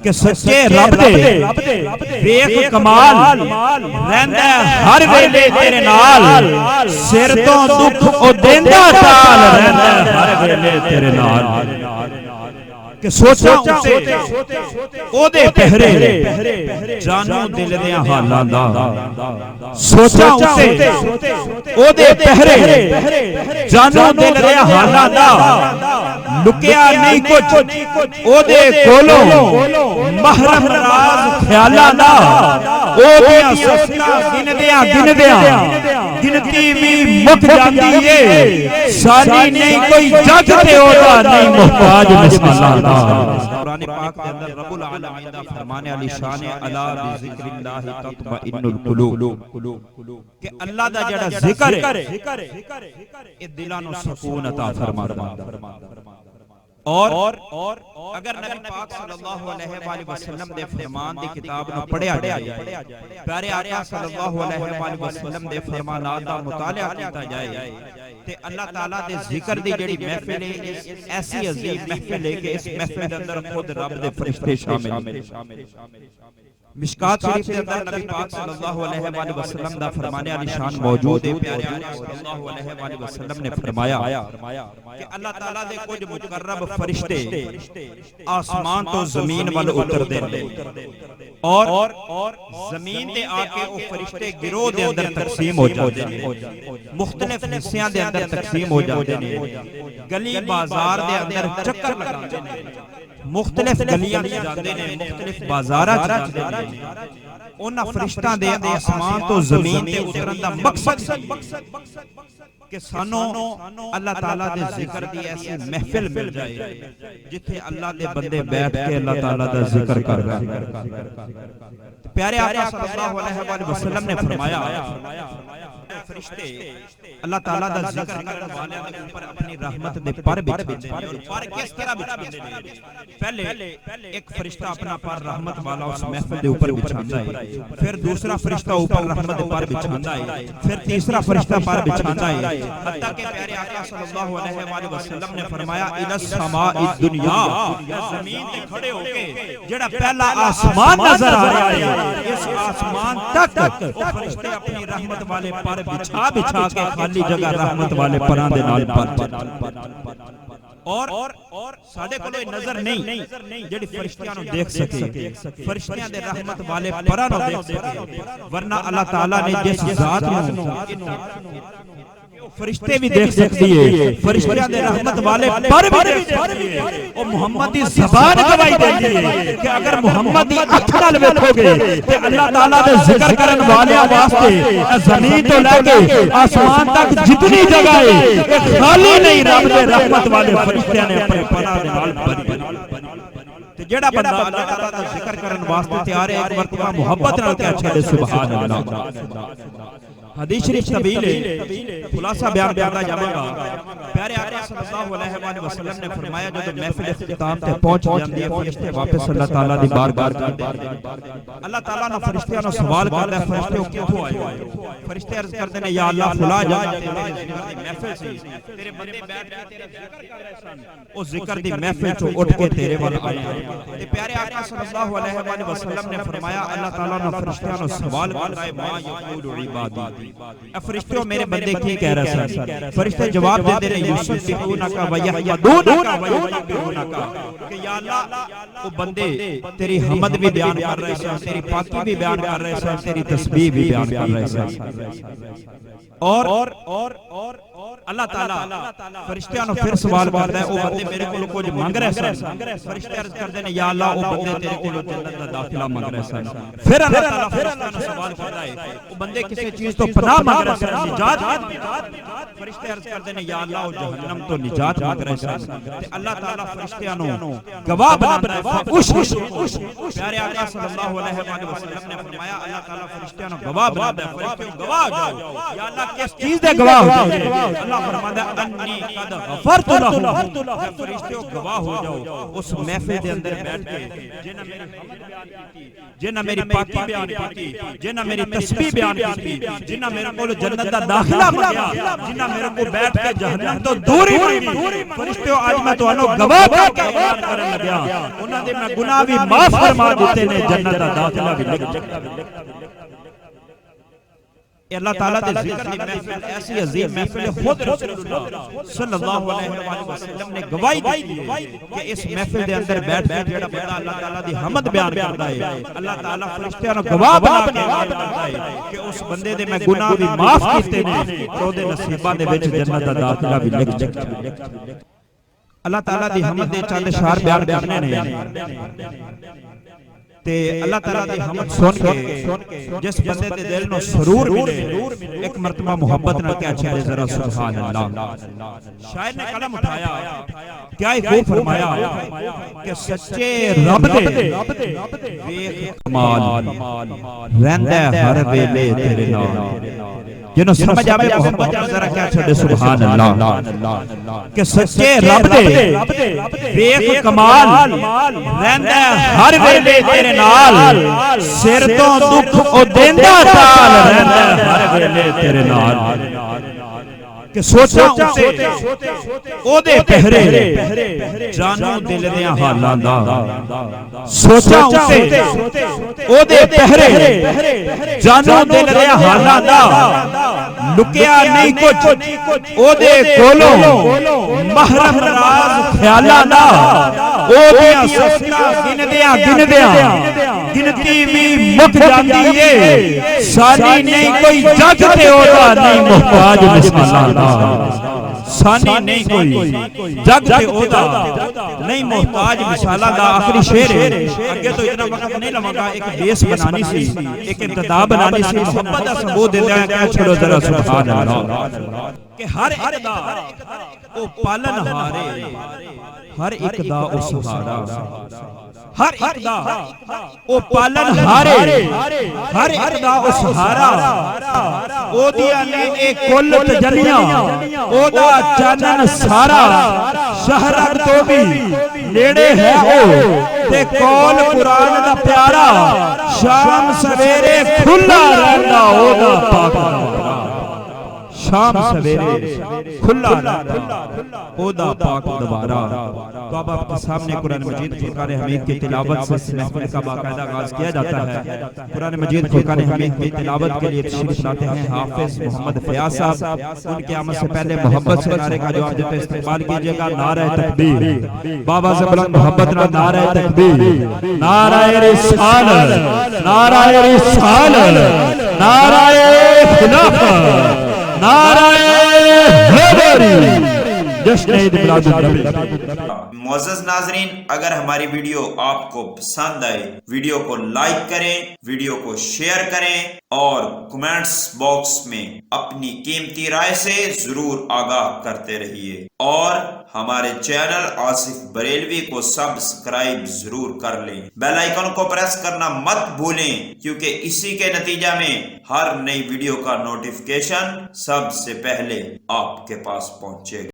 کہ سچے رب دے ویکھ کمال رہندا ہر ویلے تیرے نال سر تو دکھ او دیندا ٹال رہندا ہر ویلے تیرے نال کہ سوچاں اسے او دے پہرے جانوں دل دیاں حالاں دا سوچاں اسے او دے پہرے جانوں دل دیاں حالاں دا لکیا نہیں کچھ او دے کولوں محرم راز خیالاں دا او دیاں سستاں گندیاں گنتی بھی مک جاندی ہے ساری نہیں کوئی جگ تے اودا نہیں محتاج مثالاں دا قرآن پاک کے اندر رب العالمین دا فرمانے علی شان الا بذکر اللہ تطمئن القلوب کہ اللہ دا جڑا ذکر ہے اے دلاں نوں سکون عطا فرماتا اور اگر نبی پاک صلی اللہ علیہ وآلہ وسلم دے فرمان دی کتاب نو پڑھیا جائے پیارے آقا صلی اللہ علیہ وآلہ وسلم دے فرمانات دا مطالعہ کیتا جائے تے اللہ تعالیٰ دے ذکر دی جڑی محفل ہے ایسی عظیم محفل ہے کہ اس محفل دے اندر خود رب دے فرشتے شامل مشکات شریف کے اندر نبی پاک صلی اللہ علیہ وآلہ وسلم دا فرمانے علی شان موجود ہے پیارے آقا صلی اللہ علیہ وآلہ وسلم نے فرمایا کہ اللہ تعالیٰ دے کچھ مقرب فرشتے آسمان تو زمین وال اتر دے اور زمین دے آکے وہ فرشتے گروہ دے اندر تقسیم ہو جاتے ہیں مختلف حصیاں دے اندر تقسیم ہو جاتے ہیں گلی بازار دے اندر چکر لگاتے ہیں مختلف گلیاں جاندے نے مختلف بازاراں جاندے نے انہاں فرشتاں دے آسمان تو زمین تے اترن دا مقصد کہ سانو اللہ تعالیٰ دے ذکر دی ایسی محفل مل جائے جتھے اللہ دے بندے بیٹھ کے اللہ تعالیٰ دا ذکر کر رہے ہیں پیارے آقا صلی اللہ علیہ وآلہ وسلم نے فرمایا فرشتے اللہ تعالیٰ دا ذکر کرنے والے دے اوپر اپنی رحمت دے پر بچھاندے ہیں اور پر کس طرح بچھاندے ہیں پہلے ایک فرشتہ اپنا پر رحمت والا اس محفل دے اوپر بچھاندا ہے پھر دوسرا فرشتہ اوپر رحمت دے پر بچھاندا ہے پھر تیسرا فرشتہ پر بچھاندا ہے حتیٰ کہ پیارے آقا صلی اللہ علیہ وآلہ وسلم نے فرمایا الی السماء الدنیا زمین تے کھڑے ہو کے جڑا پہلا آسمان نظر آ رہا ہے اس آسمان تک وہ فرشتے اپنی رحمت والے پر بچھا کے خالی جگہ رحمت والے پران دے نال پر اور ساڈے کولے نظر نہیں جڑی فرشتیاں نو دیکھ سکے فرشتیاں دے رحمت والے پران نو دیکھ سکے ورنہ اللہ تعالیٰ نے جس ذات نو فرشتے بھی دیکھ سکتی ہے فرشتیاں دے رحمت والے پر بھی دیکھ سکتی ہے اور محمد دی زبان گواہی دیتی ہے کہ اگر محمد دی اکھ نال ویکھو گے تے اللہ تعالیٰ دے ذکر کرن والیاں واسطے زمین تو لے کے آسمان تک جتنی جگہ ہے خالی نہیں رب دے رحمت والے فرشتیاں نے اپنے پناہ دے نال بھری جڑا بندہ اللہ تعالیٰ دا ذکر کرن واسطے تیار ہے ایک مرتبہ محبت نال کہہ چھڑے سبحان اللہ حدیث شریف طویل ہے خلاصہ بیان کرنا جاوے گا پیارے آقا صلی اللہ علیہ وآلہ وسلم نے فرمایا جو محفل اختتام تے پہنچ جاندی ہے فرشتے واپس اللہ تعالیٰ دی بارگاہ جاندے اللہ تعالیٰ نے فرشتیاں نو سوال کردا ہے فرشتے کیوں آئے فرشتے عرض کردے نے یا اللہ فلاں جگہ تے محفل سی تیرے بندے بیٹھ کے تیرا ذکر کر رہے سن او ذکر دی محفل چوں اٹھ کے تیرے ول آئے تے پیارے آقا صلی اللہ علیہ وآلہ وسلم نے فرمایا اللہ تعالیٰ نے فرشتیاں نو سوال کردا ہے ما یقول عبادی فرشتوں میرے بندے کی کہہ رہے ہیں فرشتے جواب دیتے ہیں یسبحونک و یحمدونک و یکبرونک کہ یا اللہ وہ بندے تیری حمد بھی بیان کر رہے ہیں تیری پاکی بھی بیان کر رہے ہیں تیری تسبیح بھی بیان کر رہے ہیں اور اللہ تعالیٰ فرشتیاں نو پھر سوال کردا ہے او بندے میرے کولوں کچھ مانگ رہے سن فرشتے عرض کردے نے یا اللہ او بندے تیرے کولوں جنت دا داخلہ مانگ رہے سن پھر اللہ تعالیٰ فرشتیاں نو سوال کردا ہے او بندے کسی چیز تو پناہ مانگ رہے سن نجات فرشتے عرض کردے نے یا اللہ او جہنم تو نجات مانگ رہے سن تے اللہ تعالیٰ فرشتیاں نو گواہ بناتا ہے پیارے آقا صلی اللہ علیہ وآلہ وسلم نے فرمایا اللہ تعالیٰ فرشتیاں نو گواہ بناتا ہے فرشتے گواہ ہو جاؤ یا اللہ کس چیز دے گواہ ہو جاؤ اللہ فرماتا ہے انی قد غفرت لہم فرشتوں گواہ ہو جاؤ اس محفل دے اندر بیٹھ کے جنہاں میری پاکی بیان کی جنہاں میری تسبیح بیان کی جنہاں میرے کول جنت دا داخلہ مانگیا جنہاں نہ میرے کو بیٹھ کے جہنم تو دور ہی منگی فرشتوں اج میں تانوں گواہ کر کے اعلان کرن لگیا انہاں دے میں گناہ بھی معاف فرما دیتے نے جنت دا داخلہ بھی لکھ دتا اللہ تعالیٰ دے ذکر دی محفل ایسی عظیم محفل خود رسول اللہ صلی اللہ علیہ وآلہ وسلم نے گواہی دی کہ اس محفل دے اندر بیٹھ کے جڑا بندہ اللہ تعالیٰ دی حمد بیان کرتا ہے اللہ تعالیٰ فرشتیاں نو گواہ بنا کے اعلان کرتا ہے کہ اس بندے دے میں گناہ بھی معاف کیتے نے اور دے نصیباں دے وچ جنت دا داخلہ بھی لکھ چکا اللہ تعالیٰ دی حمد دے چند اشعار بیان کرنے نے تے اللہ تعالیٰ دی حمد سن کے جس بندے دے دل نو سرور ملے ایک مرتبہ محبت نہ کہہ چھڑے ذرا سبحان اللہ شاعر نے قلم اٹھایا کیا ہی خوب فرمایا کہ سچے رب دے ویکھ کمال رہندا ہر ویلے تیرے نال جنہوں سمجھ آوے محبت ذرا کیا چھڑے سبحان اللہ کہ سچے رب دے ویکھ کمال رہندا ہر ویلے تیرے نال سر تو دکھ او دیندا ٹال رہندا ہر ویلے تیرے نال کہ سوچا اسے او دے پہرے جانو دل دیاں حالاں دا سوچا اسے او دے پہرے جانو دل دیاں حالاں دا لکیا نہیں کچھ او دے کولوں محرم راز خیالاں دا او دیاں سستا گن دیاں گنتی بھی مک جاندی ہے سانی نہیں کوئی جگ تے اودا نہیں محتاج مثالاں دا سانی نہیں کوئی جگ تے اودا نہیں محتاج مثالاں دا آخری شعر ہے آگے تو اتنا وقت نہیں لواں گا ایک بیس بنانی سی ایک ابتدا بنانی سی محبت دا ثبوت دیندے ہیں کہ چھوڑو ذرا سبحان اللہ کہ ہر ایک دا او پالن ہارے ہر ایک دا او سہارا ہر ایک دا او پالن ہارے ہر ایک دا او سہارا او دیا نے ایک کل تجلیاں او دا چانن سارا شہر تو بھی نیڑے ہے او تے کول قرآن دا پیارا شام سویرے کھلا رہنا او دا پاک شام سویرے کھلا رہنا او دا پاک دوبارہ تو اب آپ کے سامنے قرآن مجید فرقان حمید کی تلاوت سے محفل کا باقاعدہ آغاز کیا جاتا ہے قرآن مجید فرقان حمید کی تلاوت کے لیے تشریف لاتے ہیں حافظ محمد فیاض صاحب ان کے آمد سے پہلے محبت سے نعرے کا جواب دیتے استقبال کیجئے گا نعرہ تکبیر بابا سے بلند محبت نہ نعرہ تکبیر نعرہ رسالت نعرہ رسالت نعرہ خلافت نعرہ حیدری جشن عید میلاد النبی معزز ناظرین اگر ہماری ویڈیو آپ کو پسند آئے ویڈیو کو لائک کریں ویڈیو کو شیئر کریں اور کمنٹس باکس میں اپنی قیمتی رائے سے ضرور آگاہ کرتے رہیے اور ہمارے چینل آصف بریلوی کو سبسکرائب ضرور کر لیں بیل آئیکن کو پریس کرنا مت بھولیں کیونکہ اسی کے نتیجہ میں ہر نئی ویڈیو کا نوٹیفیکیشن سب سے پہلے آپ کے پاس پہنچے گا